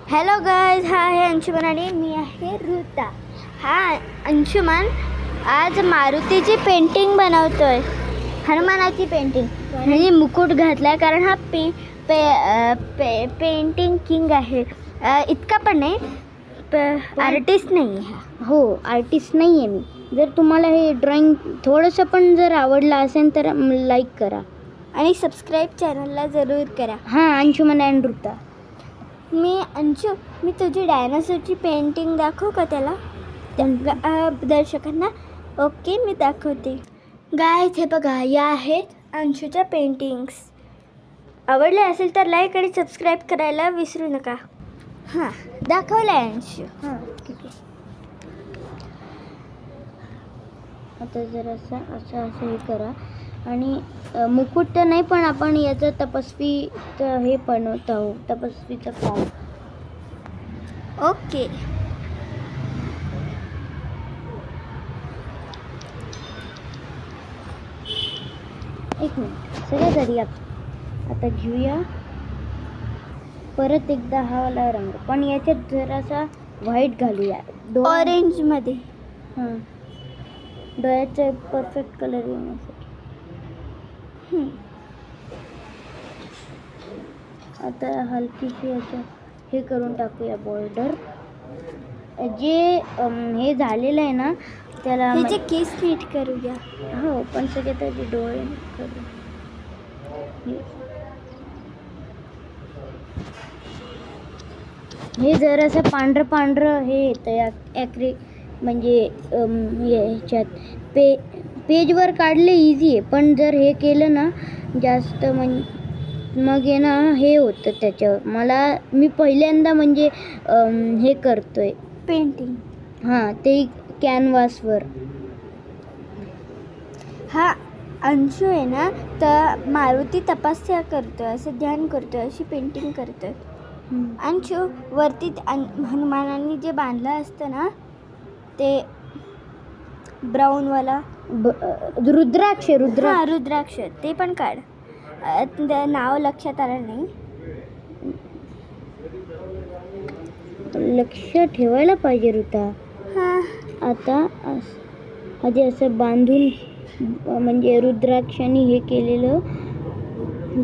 Hello guys, हा आहे अंशुमन आणि मी आहे ऋता. हा अंशुमन आज मारुतीची पेंटिंग बनवतोय, हनुमानाची पेंटिंग. आणि मुकुट घातलाय कारण हा पेंटिंग किंग आहे. इतका पण नाही, आर्टिस्ट नाही आहे. हो, आर्टिस्ट नाही आहे मी. जर तुम्हाला हे ड्रॉइंग थोडंसं पण जर आवडलं असेल तर लाईक करा आणि सबस्क्राईब चॅनलला जरूर करा. हां, अंशुमन अँड ऋता. मी तुझी डायनासोरची पेंटिंग दाखवू का त्याला दर्शकांना? ओके, मी दाखवते. गाइस, हे बघा, या आहेत अंशूच्या पेंटिंग्स. आवडले असेल तर लाईक आणि सबस्क्राईब करायला विसरू नका. हां, दाखवलं आहे अंशू. हां, ठीक आहे. आता जर असं हे करा. आणि मुकुट तर नाही, पण आपण याचं तपस्वीचं हे बनवत आहोत, तपस्वीचं फॉर्म. ओके. एक मिनिट, सगळ्यात आधी आता घेऊया परत एकदा हा वाला रंग, पण याच्यात जरासा व्हाईट घालूया, ऑरेंजमध्ये. हां, डोळ्याचा परफेक्ट कलर येण्यासाठी. आता हलकीशी याच्या हे करून टाकूया बॉर्डर. जे हे झालेलं आहे ना त्याला त्याचे केस नीट करूया. हो, पण सगळ्यात आधी डोळे करू. हे जरासं पांढरं पांढरं हे येतं म्हणजे ह्याच्यात पेजवर काढले इझी आहे, पण जर हे केलं ना जास्त मग आहे ना हे होतं त्याच्यावर. मी पहिल्यांदा म्हणजे हे करतोय पेंटिंग. हां, ते कॅनव्हासवर. हा अंशू आहे ना, तर मारुती तपस्या करतोय, असं ध्यान करतोय, अशी पेंटिंग करतोय. अंशू वरती हनुमानांनी जे बांधलं असतं ना, ते ब्राऊनवाला रुद्राक्ष. हां, रुद्राक्ष, ते पण काढ. नाव लक्षात आलं नाही. लक्ष ठेवायला पाहिजे ऋता. हां, आता आधी असं बांधून म्हणजे रुद्राक्षाने हे केलेलं.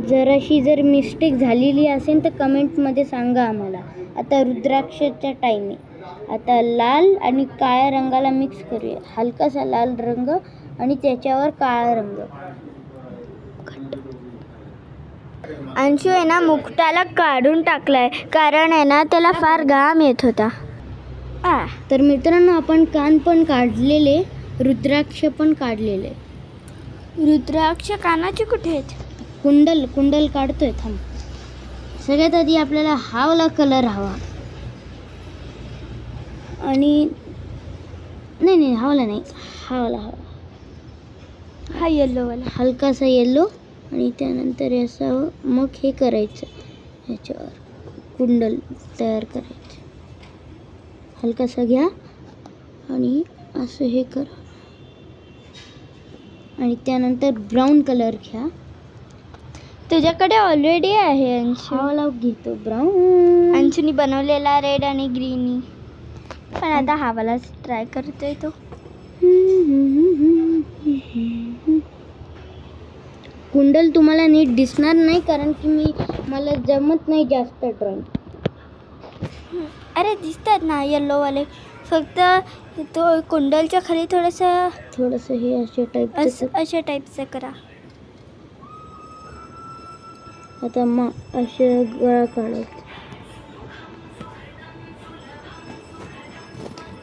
जराशी जर मिस्टेक झालेली असेल तर कमेंट्समध्ये सांगा आम्हाला. आता रुद्राक्षाचा टाईम आहे. आता लाल आणि काळ्या रंगाला मिक्स करूया. हलकासा लाल रंग आणि त्याच्यावर काळा रंग. अंशू आहे ना मुकुटाला काढून टाकलाय कारण आहे ना त्याला फार घाम येत होता. तर मित्रांनो, आपण कान पण काढलेले, रुद्राक्ष पण काढलेले. रुद्राक्ष कानाचे कुठे आहेत? कुंडल काढतोय. थांब, सगळ्यात आधी आपल्याला हा वाला कलर हवा. आणि नाही, हा वाला नाही, हा वाला हवा. हा येल्लोवाला, हलकासा येल्लो. आणि त्यानंतर असं मग हे करायचं, ह्याच्यावर कुंडल तयार करायचं. हलकासा घ्या आणि असं हे करा. आणि त्यानंतर ब्राऊन कलर घ्या. तुझ्याकडे ऑलरेडी आहे अंशू. हा वाला घेतो ब्राऊन. अंशूनी बनवलेला रेड आणि ग्रीनी, पण आता हा वाला ट्राय करतोय तो. कुंडल तुम्हाला नीट दिसणार नाही कारण की मला जमत नाही जास्त ड्रॉइंग. अरे दिसतात ना येल्लोवाले, फक्त तो कुंडलच्या खाली थोडंसं हे अशा टाईपचं करा. आता मग असे गळा काढायचा.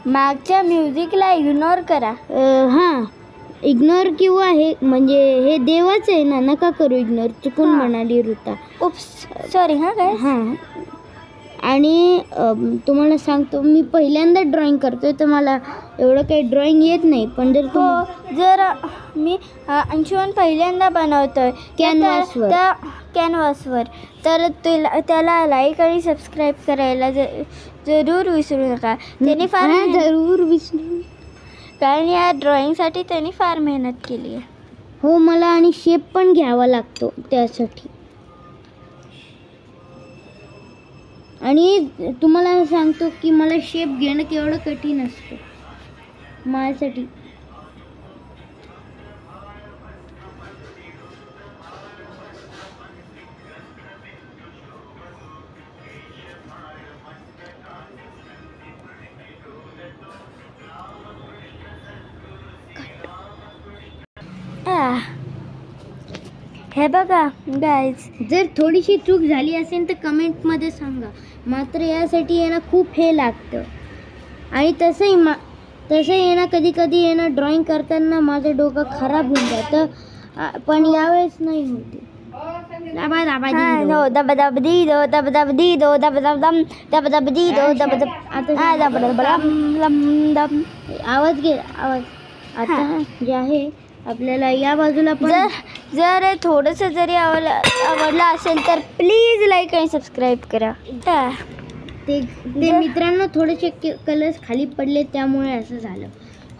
मागच्या म्युझिकला इग्नोर करा. हां, इग्नोर किंवा हे म्हणजे हे देवाचं आहे ना, नका करू इग्नोर. चुकून म्हणाली ऋता. Oops, sorry. हां, आणि तुम्हाला सांगतो, मी पहिल्यांदा ड्रॉइंग करतोय तर मला एवढं काही ड्रॉइंग येत नाही. पण जर मी अंशुमन पहिल्यांदा बनवतोय कॅनव्हासवर, तर त्याला लाईक आणि सबस्क्राईब करायला जरूर विसरू नका. त्याने जरूर विसरू, कारण या ड्रॉइंगसाठी त्यांनी फार मेहनत केली आहे. हो, मला आणि शेप पण घ्यावा लागतो त्यासाठी. आणि तुम्हाला सांगतो की मला शेप घेणं केवढं कठीण असतं माझ्यासाठी. हे बघा गाईज, जर थोडीशी चूक झाली असेल तर कमेंटमध्ये सांगा. मात्र यासाठी आहे ना खूप हे लागतं. आणि तसंही आहे ना कधी कधी आहे ना ड्रॉइंग करताना माझं डोकं खराब होऊन जातं, पण यावेळेस नाही होते. दाबा दाबा दी दो. दब दब दी दो, दब दब दी दो, दब दब दम, दब दब दी दो, दब दब. आता दब दब लम दम. आवाज घे आवाज. आता जे आहे आपल्याला या बाजूला पण जर थोडंसं जरी आवडलं असेल तर प्लीज लाईक आणि सबस्क्राईब करा. ते मित्रांनो थोडेसे कलर्स खाली पडले त्यामुळे असं झालं.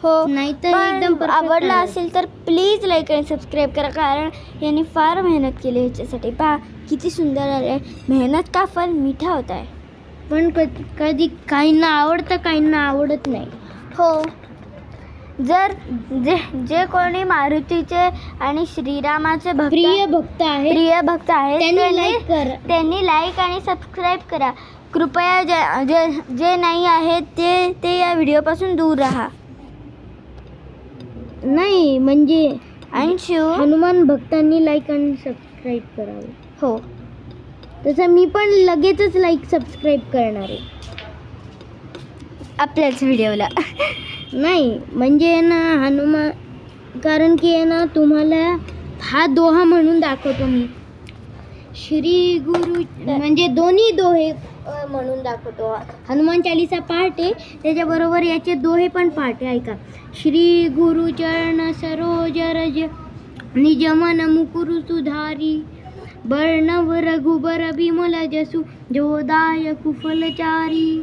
हो, नाहीतर एकदम perfect आवडला आहे. असेल तर प्लीज लाईक आणि सबस्क्राईब करा, कारण यांनी फार मेहनत केली ह्याच्यासाठी. पहा किती सुंदर आले. मेहनत का फल मीठा होता है. पण कधी काहींना आवडतं काहींना आवडत नाही. हो, जर जे कोणी मारुतीचे आणि श्रीरामाचे प्रिय भक्त आहेत त्यांनी लाईक आणि सबस्क्राईब करा. कृपया जे नाही आहेत ते या व्हिडिओपासून दूर राहा. नाही म्हणजे अंशू, हनुमान भक्तांनी लाईक आणि सबस्क्राईब करावे. हो, तसं मी पण लगेचच लाईक सबस्क्राईब करणार आहे आपल्याच व्हिडिओला. नाही म्हणजे ना हनुमान, कारण की आहे ना तुम्हाला हा दोहा म्हणून दाखवतो मी. श्री गुरु म्हणजे दोन्ही दोहे म्हणून दाखवतो. हनुमान चालीसा पाठ आहे, त्याच्याबरोबर याचे दोहे पण पाठ आहे. ऐका. श्री गुरु चरण सरोज रज निज मन मुकुरु सुधारी वर्णव रघुबर बिमल जसु जोदाय कुफलचारी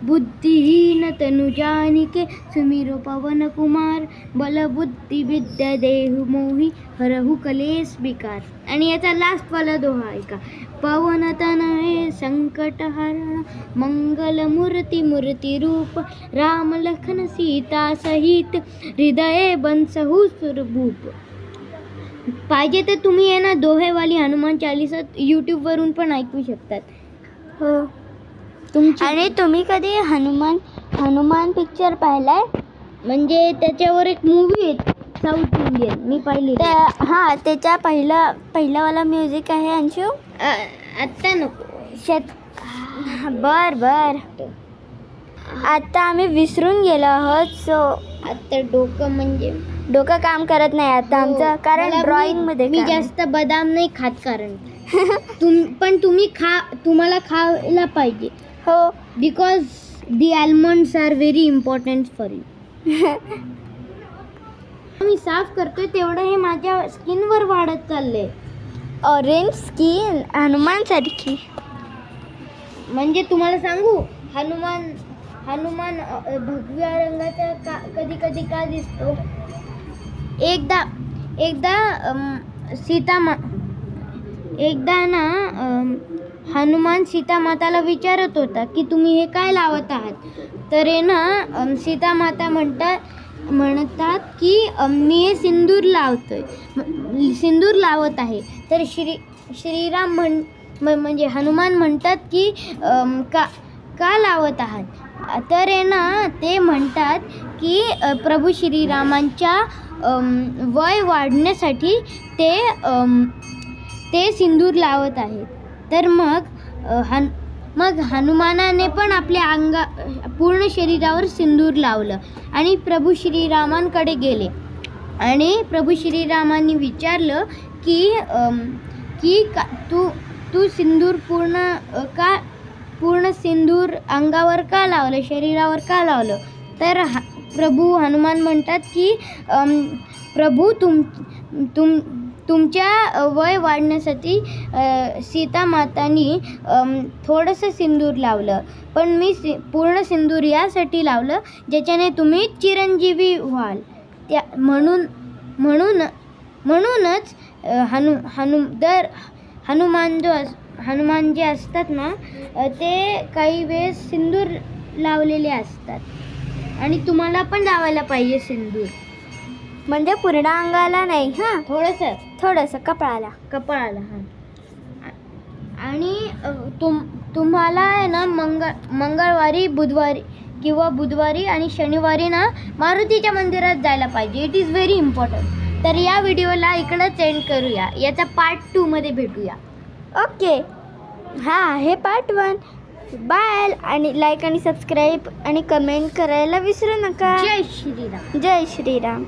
बुद्धिहीन तनु जानिके सुमिरो पवन कुमार बल बुद्धि विद्या देहु मोहि हरहु कलेश विकार. आणि याचा लास्ट वाला दोहा ऐका. पवन तनये संकट हरण मंगल मूर्ति मूर्ति रूप राम लखन सीता सहित हृदय बंसहु सुरभूप. पाहिजे तर तुम्ही आहे ना दोहेवाली हनुमान चालीसा यूट्यूबवरून पण ऐकू शकतात. हो, आणि तुम्ही कधी हनुमान पिक्चर पाहिलाय? म्हणजे त्याच्यावर एक मूवी आहे साऊथ इंडियन, मी पाहिली. हां, त्याच्या पहिलावाला म्युझिक आहे अंशू. आत्ता नको. बर आता आम्ही विसरून गेलो आहोत. सो आता डोकं काम करत नाही आता आमचं, कारण ड्रॉइंग मध्ये मी जास्त बदाम नाही खात. कारण पण तुम्हाला खायला पाहिजे. हो, because the almonds are very important for you. मी साफ करतोय तेवढं हे माझ्या स्किनवर वाढत चाललंय. ऑरेंज स्किन हनुमान सारखी. म्हणजे तुम्हाला सांगू, हनुमान भगव्या रंगाचा कधी कधी का दिसतो. एकदा ना हनुमान सीता माताला विचारत होता की तुम्ही हे काय लावत आहात. तर आहे ना सीता माता म्हणतात की मी हे सिंदूर लावत आहे. तर श्रीराम म्हणजे हनुमान म्हणतात की का लावत आहात. तर आहे ना ते म्हणतात की प्रभू श्रीरामांच्या वय वाढण्यासाठी ते सिंदूर लावत आहेत. तर मग हनुमानाने पण आपल्या पूर्ण शरीरावर सिंदूर लावलं आणि प्रभू श्रीरामांकडे गेले. आणि प्रभू श्रीरामांनी विचारलं की तू सिंदूर पूर्ण सिंदूर अंगावर का लावलं, शरीरावर का लावलं. तर प्रभू हनुमान म्हणतात की प्रभू तुमच्या वय वाढण्यासाठी सीता मातांनी थोडंसं सिंदूर लावलं, पण मी पूर्ण सिंदूर यासाठी लावलं ज्याच्याने तुम्ही चिरंजीवी व्हाल. म्हणूनच हनुमान जो हनुमान जे असतात ना ते काही वेळेस सिंदूर लावलेले असतात आणि तुम्हाला पण लावायला पाहिजे सिंदूर. म्हणजे पूर्ण अंगाला नाही, हां थोडंसं कपाळाला. हां. आणि तुम्हाला आहे ना मंगळवारी बुधवारी आणि शनिवारी ना मारुतीच्या मंदिरात जायला पाहिजे. It is very important. तर या व्हिडिओला इकडंच एंड करूया. याचा पार्ट 2 मध्ये भेटूया. ओके, हां हे पार्ट 1. बाय. आणि लाईक आणि सबस्क्राईब आणि कमेंट करायला विसरू नका. जय श्रीराम. जय श्रीराम.